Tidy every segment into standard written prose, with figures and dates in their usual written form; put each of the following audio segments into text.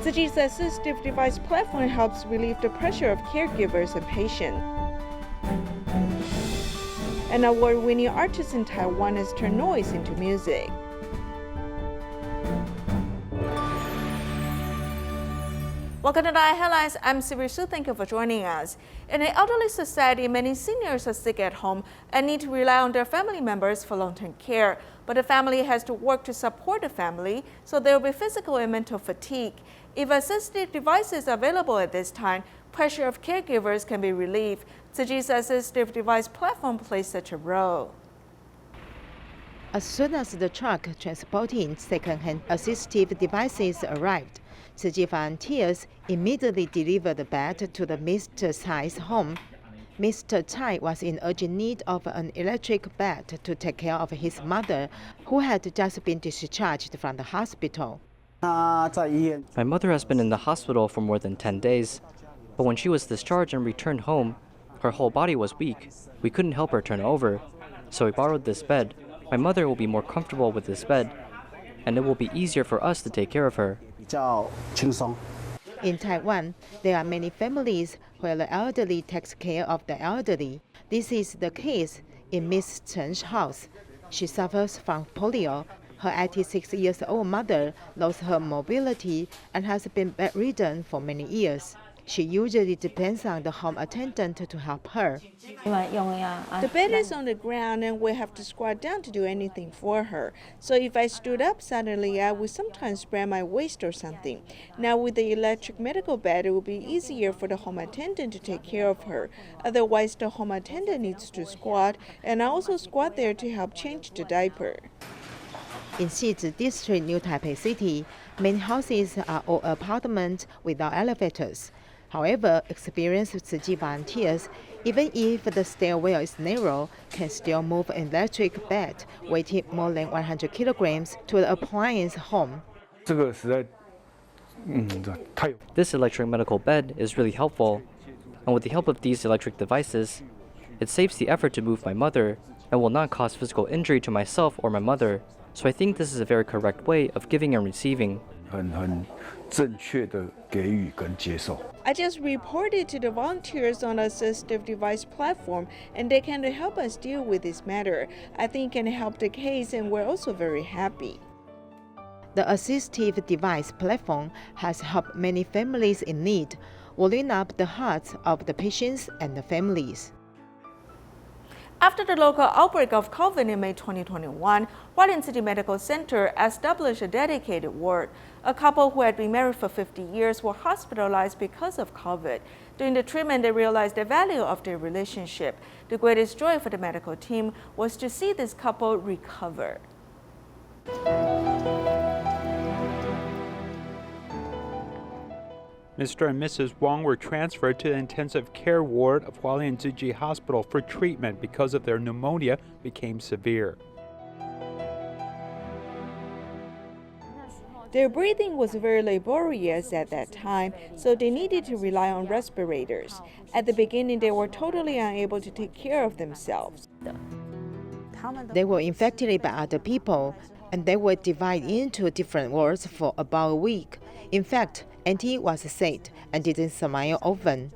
Tzu Chi's assistive device platform helps relieve the pressure of caregivers and patients. An award-winning artist in Taiwan has turned noise into music. Welcome to DaAi Headlines. I'm Siri Su. Thank you for joining us. In an elderly society, many seniors are sick at home and need to rely on their family members for long-term care. But the family has to work to support the family, so there will be physical and mental fatigue. If assistive devices are available at this time, pressure of caregivers can be relieved. Tzu Chi's assistive device platform plays such a role. As soon as the truck transporting second-hand assistive devices arrived, Tzu Chi volunteers immediately delivered the bed to the Mr. Tsai's home. Mr. Tsai was in urgent need of an electric bed to take care of his mother, who had just been discharged from the hospital. My mother has been in the hospital for more than 10 days, but when she was discharged and returned home, her whole body was weak. We couldn't help her turn over, so we borrowed this bed. My mother will be more comfortable with this bed, and it will be easier for us to take care of her. In Taiwan, there are many families where the elderly takes care of the elderly. This is the case in Miss Chen's house. She suffers from polio. Her 86-year-old mother lost her mobility and has been bedridden for many years. She usually depends on the home attendant to help her. The bed is on the ground and we have to squat down to do anything for her. So if I stood up suddenly, I would sometimes sprain my waist or something. Now with the electric medical bed, it will be easier for the home attendant to take care of her. Otherwise, the home attendant needs to squat, and I also squat there to help change the diaper. In Xizhi District, New Taipei City, many houses are all apartments without elevators. However, experienced Tzu Chi volunteers, even if the stairwell is narrow, can still move an electric bed weighing more than 100 kilograms to the appliance home. This electric medical bed is really helpful, and with the help of these electric devices, it saves the effort to move my mother and will not cause physical injury to myself or my mother. So I think this is a very correct way of giving and receiving. I just reported to the volunteers on the assistive device platform, and they can help us deal with this matter. I think it can help the case, and we're also very happy. The assistive device platform has helped many families in need, warming up the hearts of the patients and the families. After the local outbreak of COVID in May 2021, Hualien City Medical Center established a dedicated ward. A couple who had been married for 50 years were hospitalized because of COVID. During the treatment, they realized the value of their relationship. The greatest joy for the medical team was to see this couple recover. Mr. and Mrs. Wang were transferred to the intensive care ward of Hualien Tzu Chi Hospital for treatment because of their pneumonia became severe. Their breathing was very laborious at that time, so they needed to rely on respirators. At the beginning, they were totally unable to take care of themselves. They were infected by other people, and they were divided into different wards for about a week. In fact, Auntie was sad and didn't smile often.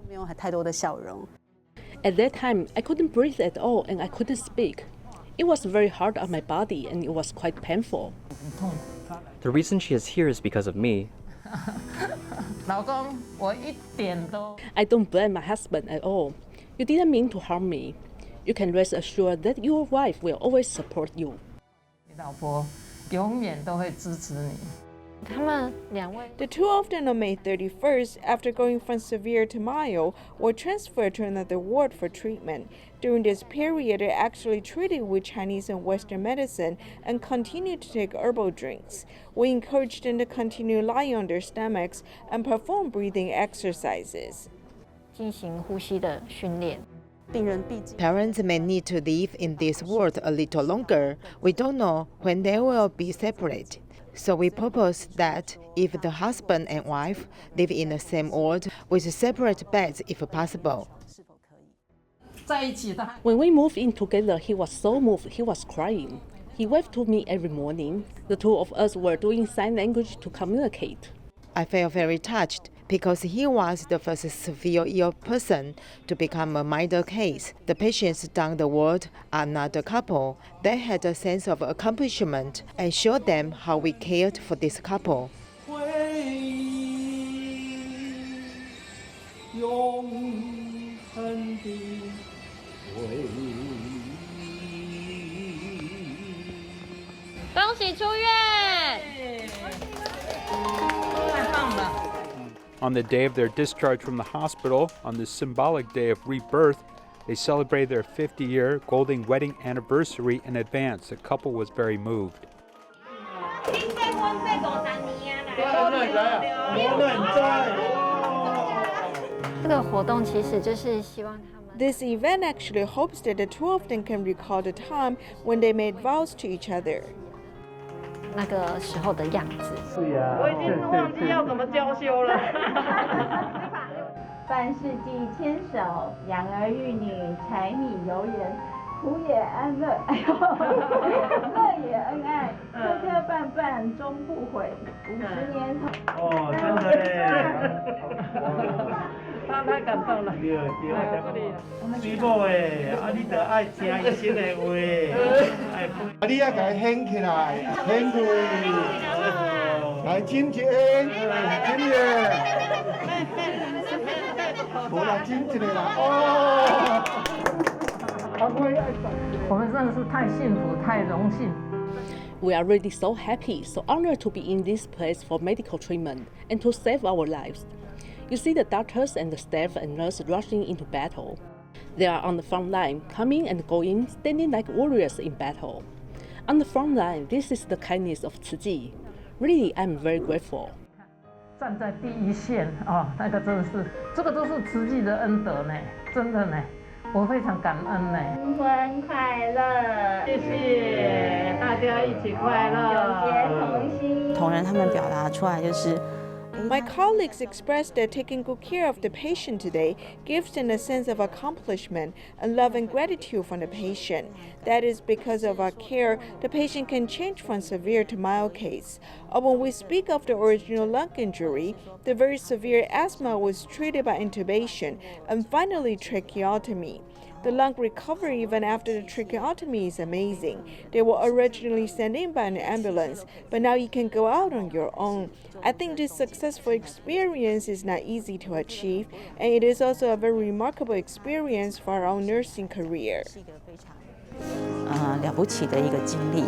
At that time, I couldn't breathe at all and I couldn't speak. It was very hard on my body and it was quite painful. The reason she is here is because of me. I don't blame my husband at all. You didn't mean to harm me. You can rest assured that your wife will always support you. The two of them on May 31st, after going from severe to mild, were transferred to another ward for treatment. During this period, they actually treated with Chinese and Western medicine and continued to take herbal drinks. We encouraged them to continue lying on their stomachs and perform breathing exercises. Parents may need to live in this ward a little longer. We don't know when they will be separated. So we propose that if the husband and wife live in the same ward with separate beds if possible. When we moved in together, he was so moved, he was crying. He waved to me every morning. The two of us were doing sign language to communicate. I felt very touched because he was the first severely ill person to become a minor case. The patients down the ward are not a couple. They had a sense of accomplishment and showed them how we cared for this couple. On the day of their discharge from the hospital, on this symbolic day of rebirth, they celebrated their 50-year golden wedding anniversary in advance. The couple was very moved. This event actually hopes that the two of them can recall the time when they made vows to each other. 那个时候的样子。是呀，我已经忘记要怎么娇羞了。万事既牵手，养儿育女，柴米油盐，苦也安乐，乐也恩爱，磕磕绊绊终不悔，50年头。哦，真的嘞。他太感动了。对对，水某诶，你得爱听医生的话，你要甲伊掀起来，掀开，来亲一下，亲耶，无啦，亲一个啦，哦，我们真的是太幸福，太荣幸。 We are really so happy, so honored to be in this place for medical treatment and to save our lives. You see the doctors and the staff and nurses rushing into battle. They are on the front line, coming and going, standing like warriors in battle. On the front line, this is the kindness of Tzu Chi. Really, I'm very grateful. 站在第一线啊，那个真的是，这个都是慈济的恩德呢，真的呢，我非常感恩呢。新婚快乐！谢谢大家一起快乐，有节同心。同仁他们表达出来就是。 My colleagues expressed that taking good care of the patient today gives them a sense of accomplishment and love and gratitude from the patient. That is because of our care, the patient can change from severe to mild case. Or when we speak of the original lung injury, the very severe asthma was treated by intubation and finally tracheotomy. The lung recovery even after the tracheotomy is amazing. They were originally sent in by an ambulance, but now you can go out on your own. I think this successful experience is not easy to achieve, and it is also a very remarkable experience for our own nursing career. 了不起的一个经历。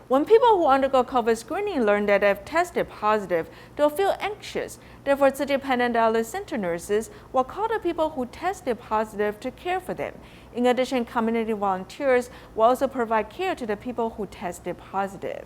When people who undergo COVID screening learn that they've tested positive, they'll feel anxious. Therefore, Tzu Chi dialysis center nurses will call the people who tested positive to care for them. In addition, community volunteers will also provide care to the people who tested positive.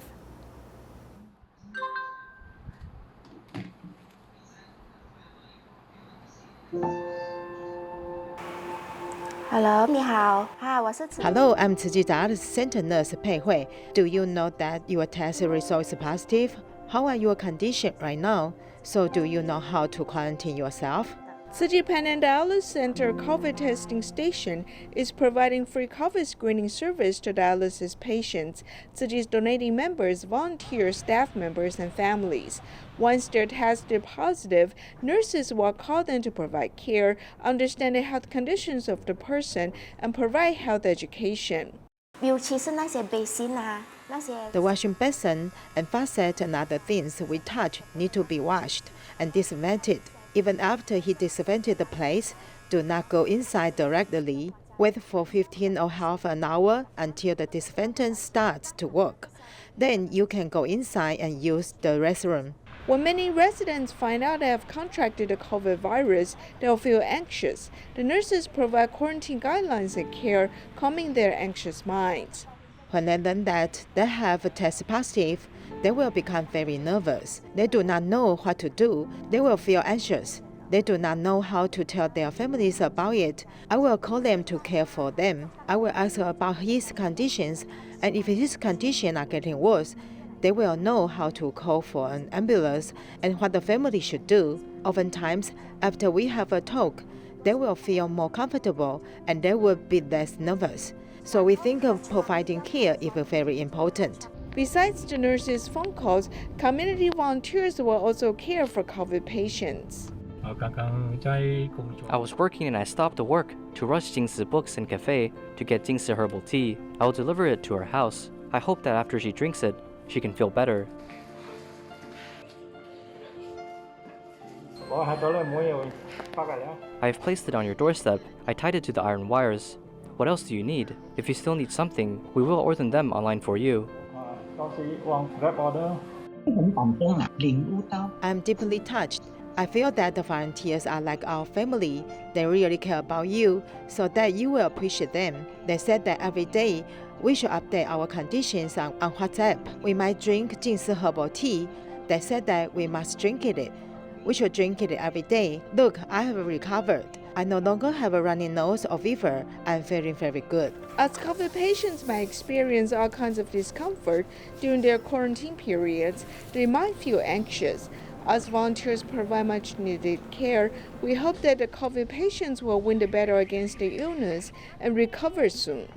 Hello, 你好，嗨，我是 Hello, I'm Tzu Chi DaAi Center nurse Pei Hui. Do you know that your test result is positive? How are your condition right now? So do you know how to quarantine yourself? Tzu Chi Dialysis Center COVID testing station is providing free COVID screening service to dialysis patients. Tzu Chi is donating members, volunteers, staff members, and families. Once they're tested positive, nurses will call them to provide care, understand the health conditions of the person, and provide health education. 尤其是那些basin 啊，那些 The washing basin and faucet and other things we touch need to be washed and disinfected. Even after he disinfected the place, do not go inside directly. Wait for 15 or half an hour until the disinfectant starts to work. Then you can go inside and use the restroom. When many residents find out they have contracted the COVID virus, they'll feel anxious. The nurses provide quarantine guidelines and care, calming their anxious minds. When they learn that they have tested positive, they will become very nervous. They do not know what to do. They will feel anxious. They do not know how to tell their families about it. I will call them to care for them. I will ask about his conditions, and if his conditions are getting worse, they will know how to call for an ambulance and what the family should do. Oftentimes, after we have a talk, they will feel more comfortable and they will be less nervous. So we think of providing care is very important. Besides the nurses' phone calls, community volunteers will also care for COVID patients. I was working and I stopped the work to rush Jingsi books and cafe to get Jingsi herbal tea. I will deliver it to her house. I hope that after she drinks it, she can feel better. I have placed it on your doorstep. I tied it to the iron wires. What else do you need? If you still need something, we will order them online for you. I'm deeply touched. I feel that the volunteers are like our family. They really care about you, so that you will appreciate them. They said that every day we should update our conditions on WhatsApp. We might drink Jingsi herbal tea. They said that we must drink it. We should drink it every day. Look, I have recovered. I no longer have a runny nose or fever. I'm feeling very good. As COVID patients might experience all kinds of discomfort during their quarantine periods, they might feel anxious. As volunteers provide much needed care, we hope that the COVID patients will win the battle against the illness and recover soon.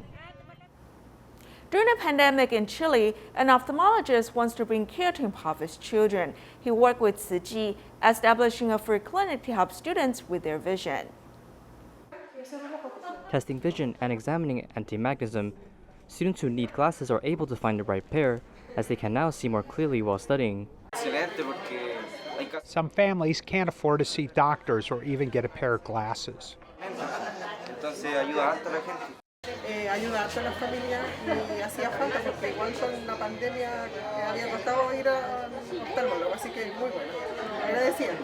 During the pandemic in Chile, an ophthalmologist wants to bring care to impoverished children. He worked with Tzu Chi, establishing a free clinic to help students with their vision. Testing vision and examining anti-magnetism, students who need glasses are able to find the right pair, as they can now see more clearly while studying. Some families can't afford to see doctors or even get a pair of glasses. Ayuda a toda la familia y hacía falta porque igual con la pandemia había costado ir al oftalmólogo, así que muy bueno. Agradecida.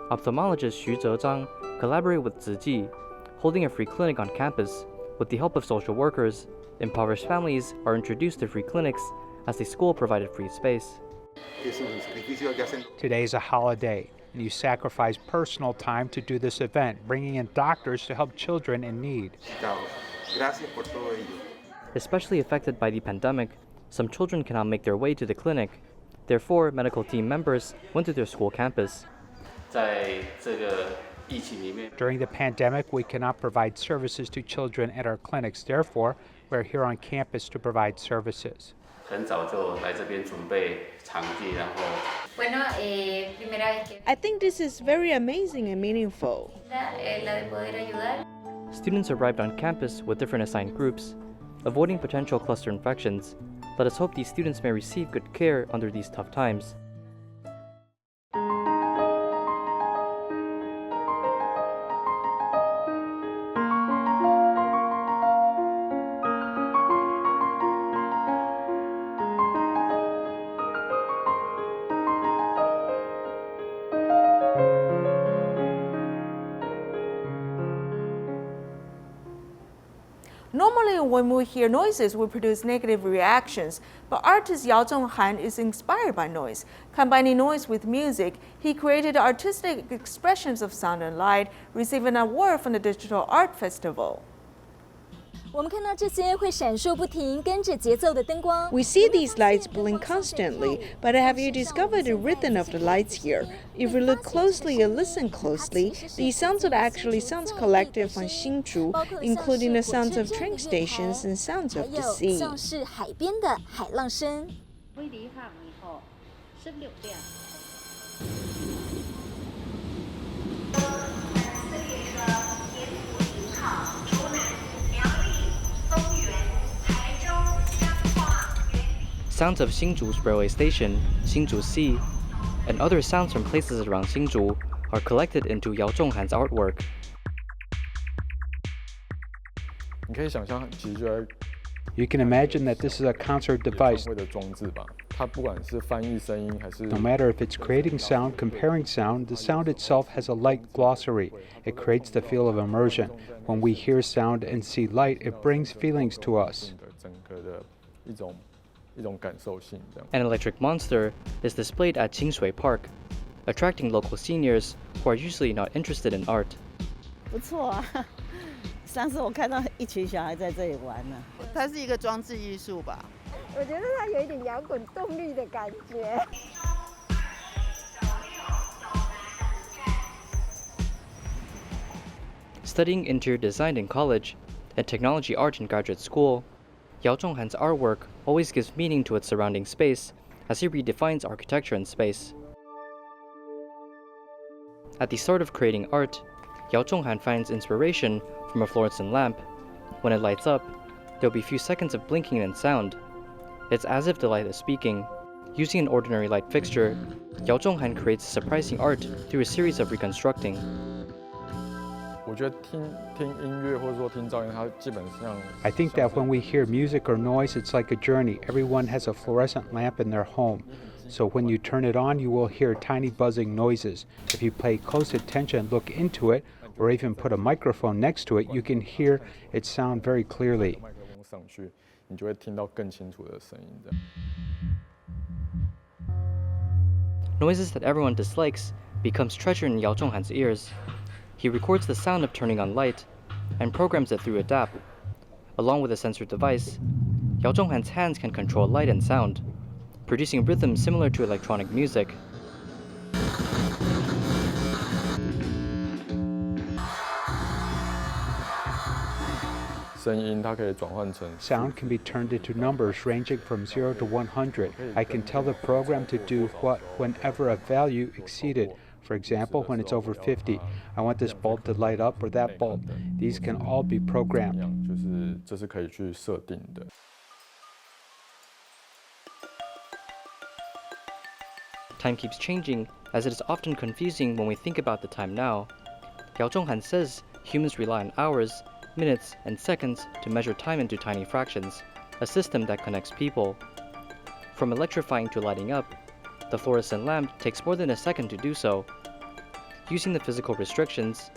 Ophthalmologist Xu Zezhang collaborated with Tzu Chi, holding a free clinic on campus. With the help of social workers, impoverished families are introduced to free clinics as the school provided free space. Today is a holiday, and you sacrifice personal time to do this event, bringing in doctors to help children in need. Especially affected by the pandemic, some children cannot make their way to the clinic. Therefore, medical team members went to their school campus. During the pandemic, we cannot provide services to children at our clinics. Therefore, we're here on campus to provide services. I think this is very amazing and meaningful. Students arrived on campus with different assigned groups, avoiding potential cluster infections. Let us hope these students may receive good care under these tough times. Normally, when we hear noises, we produce negative reactions, but artist Yao Zhonghan is inspired by noise. Combining noise with music, he created artistic expressions of sound and light, receiving an award from the Digital Art Festival. We see these lights blink constantly, but have you discovered the rhythm of the lights here? If we look closely and listen closely, the sounds are actually sounds collected from Hsinchu, including the sounds of train stations and sounds of the sea. Sounds of Hsinchu's railway station, Hsinchu Sea, and other sounds from places around Hsinchu are collected into Yao Zhonghan's artwork. You can imagine that this is a concert device. No matter if it's creating sound, comparing sound, the sound itself has a light glossary. It creates the feel of immersion. When we hear sound and see light, it brings feelings to us. An electric monster is displayed at Qingshui Park, attracting local seniors who are usually not interested in art. 不错啊，上次我看到一群小孩在这里玩呢。它是一个装置艺术吧？我觉得它有一点摇滚动力的感觉。Studying interior design in college, In technology art in graduate school, Yao Zhonghan's artwork always gives meaning to its surrounding space as he redefines architecture and space. At the start of creating art, Yao Zhonghan finds inspiration from a fluorescent lamp. When it lights up, there'll be a few seconds of blinking and sound. It's as if the light is speaking. Using an ordinary light fixture, Yao Zhonghan creates surprising art through a series of reconstructing. I think that when we hear music or noise, it's like a journey. Everyone has a fluorescent lamp in their home. So when you turn it on, you will hear tiny buzzing noises. If you pay close attention, look into it, or even put a microphone next to it, you can hear it sound very clearly. Noises that everyone dislikes becomes treasure in Yao Zhonghan's ears. He records the sound of turning on light and programs it through a DAP. Along with a sensor device, Yao Zhonghan's hands can control light and sound, producing rhythms similar to electronic music. Sound can be turned into numbers ranging from 0 to 100. I can tell the program to do what whenever a value exceeded. For example, when it's over 50, I want this bulb to light up or that bulb. These can all be programmed. Time keeps changing, as it is often confusing when we think about the time now. Yao Zhonghan says humans rely on hours, minutes, and seconds to measure time into tiny fractions, a system that connects people. From electrifying to lighting up, the fluorescent lamp takes more than a second to do so. Using the physical restrictions,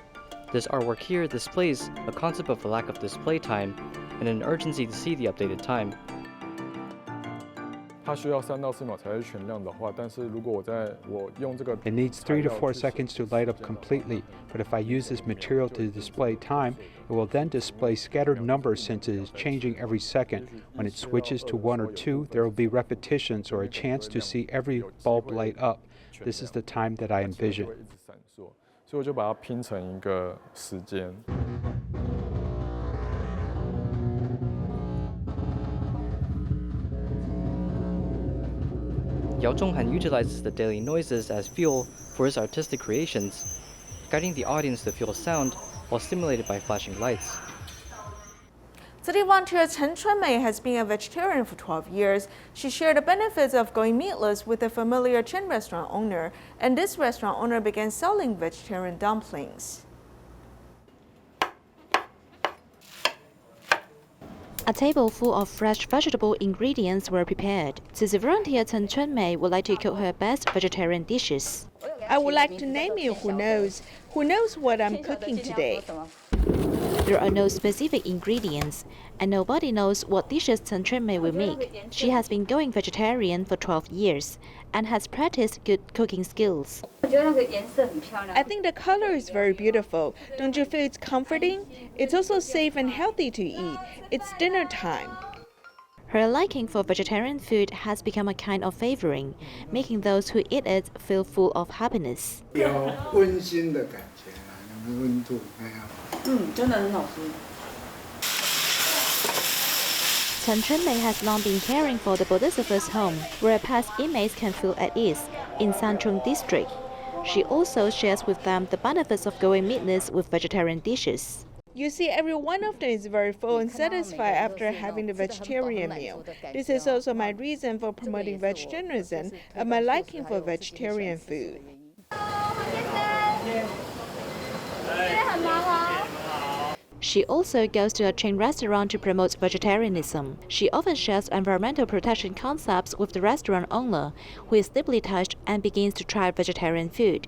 this artwork here displays a concept of a lack of display time and an urgency to see the updated time. It needs 3 to 4 seconds to light up completely, but if I use this material to display time, it will then display scattered numbers since it is changing every second. When it switches to 1 or 2, there will be repetitions or a chance to see every bulb light up. This is the time that I envision. Yao Zhonghan utilizes the daily noises as fuel for his artistic creations, guiding the audience to feel sound while stimulated by flashing lights. Taiwan Chen Chunmei has been a vegetarian for 12 years. She shared the benefits of going meatless with a familiar chain restaurant owner, and this restaurant owner began selling vegetarian dumplings. A table full of fresh vegetable ingredients were prepared. Tzu volunteer Chen Chunmei would like to cook her best vegetarian dishes. I would like to name you who knows what I'm cooking today. There are no specific ingredients, and nobody knows what dishes Chen Chunmei will make. She has been going vegetarian for 12 years and has practiced good cooking skills. I think the color is very beautiful. Don't you feel it's comforting? It's also safe and healthy to eat. It's dinner time. Her liking for vegetarian food has become a kind of favoring, making those who eat it feel full of happiness. Chen Chunmei has long been caring for the Bodhisattva's home, where past inmates can feel at ease, in Sanchong district. She also shares with them the benefits of going meatless with vegetarian dishes. You see, every one of them is very full and satisfied after having the vegetarian meal. This is also my reason for promoting vegetarianism and my liking for vegetarian food. She also goes to a chain restaurant to promote vegetarianism. She often shares environmental protection concepts with the restaurant owner, who is deeply touched and begins to try vegetarian food.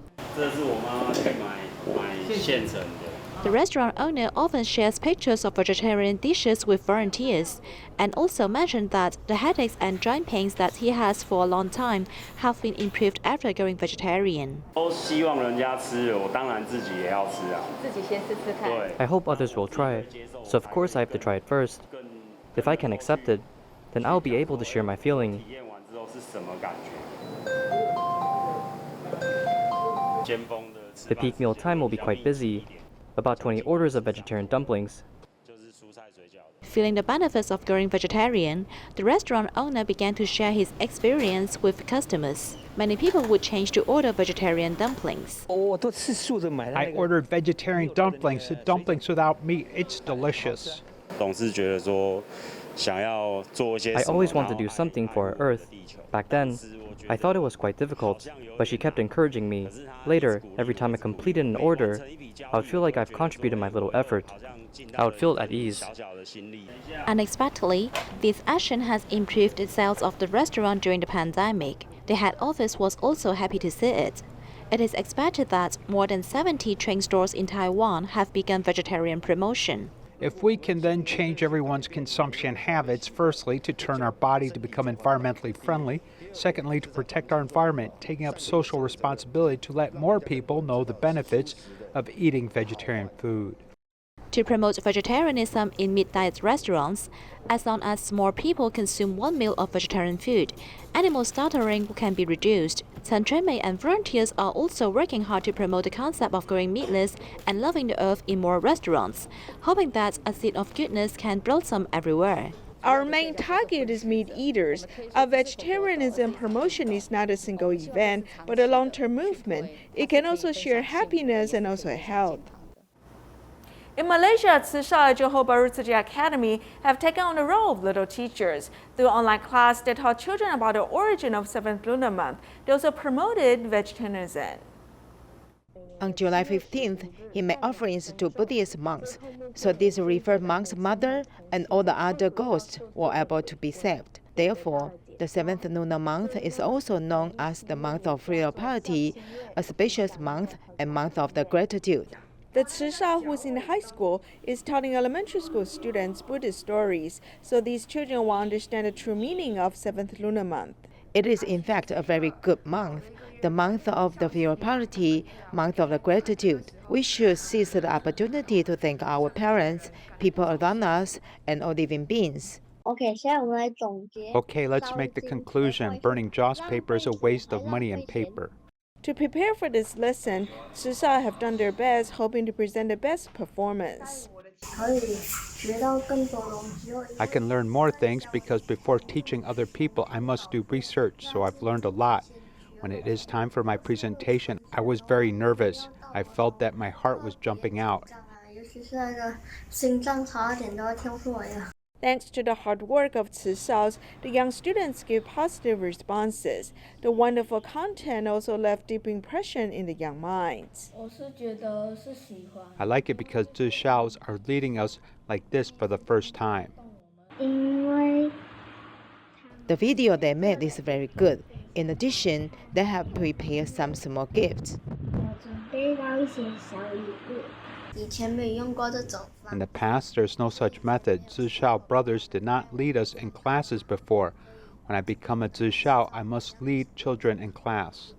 The restaurant owner often shares pictures of vegetarian dishes with volunteers, and also mentioned that the headaches and joint pains that he has for a long time have been improved after going vegetarian. I hope others will try it, so of course I have to try it first. If I can accept it, then I'll be able to share my feeling. The peak meal time will be quite busy, about 20 orders of vegetarian dumplings. feeling the benefits of going vegetarian, the restaurant owner began to share his experience with customers. Many people would change to order vegetarian dumplings. I ordered vegetarian dumplings, the dumplings without meat. It's delicious. I always wanted to do something for our Earth. Back then, I thought it was quite difficult, but she kept encouraging me. Later, every time I completed an order, I would feel like I've contributed my little effort. I would feel at ease. Unexpectedly, this action has improved the sales of the restaurant during the pandemic. The head office was also happy to see it. It is expected that more than 70 chain stores in Taiwan have begun vegetarian promotion. If we can then change everyone's consumption habits, firstly, to turn our body to become environmentally friendly, secondly, to protect our environment, taking up social responsibility to let more people know the benefits of eating vegetarian food. To promote vegetarianism in midnight restaurants, as long as more people consume one meal of vegetarian food, animal slaughtering can be reduced. Chen Chunmei and volunteers are also working hard to promote the concept of going meatless and loving the earth in more restaurants, hoping that a seed of goodness can blossom everywhere. Our main target is meat eaters. Our vegetarianism promotion is not a single event, but a long-term movement. It can also share happiness and also health. In Malaysia, Tzu Chi and Johor Tzu Chi Academy have taken on the role of little teachers. Through online class, they taught children about the origin of 7th lunar month. They also promoted vegetarianism. On July 15th, he made offerings to Buddhist monks, so these revered monks' mother and all the other ghosts were able to be saved. Therefore, the 7th lunar month is also known as the month of filial piety, a spacious month and month of the gratitude. The Tzu Chi, who is in high school, is telling elementary school students Buddhist stories, so these children will understand the true meaning of 7th lunar month. It is in fact a very good month, the month of the filial piety, month of the gratitude. We should seize the opportunity to thank our parents, people around us, and all living beings. Okay, let's make the conclusion. Burning joss paper is a waste of money and paper. To prepare for this lesson, Tzu Chi have done their best, hoping to present the best performance. I can learn more things because before teaching other people, I must do research, so I've learned a lot. When it is time for my presentation, I was very nervous. I felt that my heart was jumping out. Thanks to the hard work of Tzu Chi, the young students give positive responses. The wonderful content also left deep impression in the young minds. I like it because Tzu Chi are leading us like this for the first time. The video they made is very good. In addition, they have prepared some small gifts. In the past, there's no such method. Tzu Chi brothers did not lead us in classes before. When I become a Tzu Chi, I must lead children in class.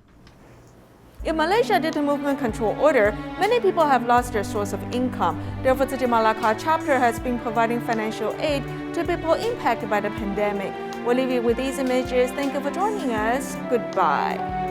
In Malaysia, due to movement control order, many people have lost their source of income. Therefore, Tzu Chi Malacca chapter has been providing financial aid to people impacted by the pandemic. We'll leave you with these images. Thank you for joining us. Goodbye.